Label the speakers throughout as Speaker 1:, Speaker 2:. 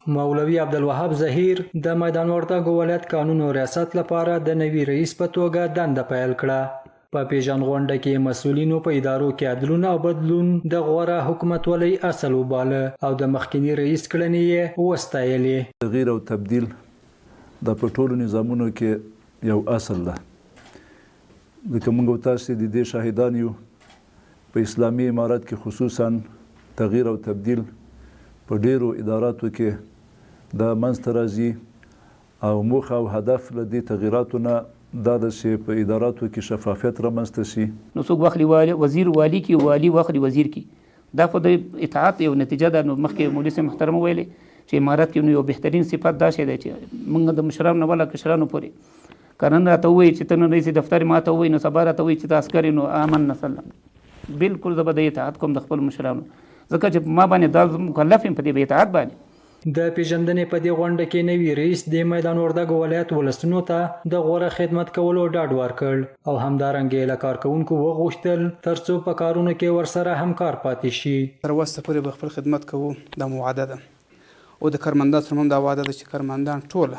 Speaker 1: مولوي عبدالوهاب ظهیر د میدان وردګو ولایت قانون او ریاست لپاره د نوي رئیس په توګه دنده پیل کړه. په پیژنغونډه کې مسؤلینو په ادارو کې عدلونه او بدلون د غوره حکومتولۍ اصل وباله او د مخکني رئیس کړنې یې وستایلې.
Speaker 2: تغییر او تبدیل د په ټولو نظامونو کې یو اصل ده. ځکه موږ او تاسې د دې شاهدان یو. په اسلامي امارت کې خصوصا تغییر او تبدیل په ډیرو اداراتو کې د منځته راځي او موخه او هدف له دې تغییراتو نه دا ده چې په اداراتو کې شفافیت رامنځته شي.
Speaker 3: نو څوک واخلي وزیر والی کی والی واخلي وزیر کی، دا خو د اطاعت یو نتیجه ده. نو مخکې مولوي صاحب محترم ویلې چې امارت کې نو یو بهترین صفت دا شی دی چې موږ د مشرانو نه ولا کشرانو پورې که نن راته ووایي چې ته نن رئیس دفتر ما ته ووایي نو سبا راته ووایي چې ته عسکر یې نو امن نسلم بالکل زه به د اطاعت کوم د خپل مشرانو، ځکه چې ما باندې دا مکلف یم په دې اطاعت باندې.
Speaker 1: د پیژندنې په دې غونډه کې نوي رئیس د میدان وردګو ولایت ولسونو ته د غوره خدمت کولو ډاډ ورکړ او همدارنګه له کارکوونکو وغوښتل ترڅو په کارونو کې ورسره همکار پاتې شي.
Speaker 4: تر اوسه پورې به خپل خدمت کوو، دا مو وعده ده او د کارمندانو سره هم دا وعده ده چې کارمندان ټوله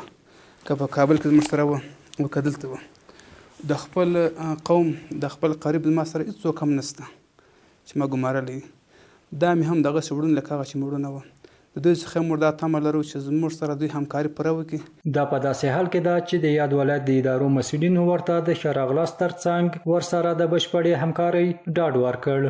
Speaker 4: که په کابل کې زموږ سره وه او که دلته وه د خپل قوم د خپل قریب زما سره هېڅوک هم نشته چې ما ګمارلی. دا مې هم دغسې وړون لکه هغه چې مې وړونه وه. د دوی څخه موږ دا تمه لرو چې زموږ سره دوی همکاري پوره وکړي.
Speaker 1: دا په داسې حال کې ده چې د یاد ولایت د ادارو مسؤلینو ورته د ښه راغلاست ترڅنګ ورسره د بشپړې همکارۍ ډاډ ورکړ.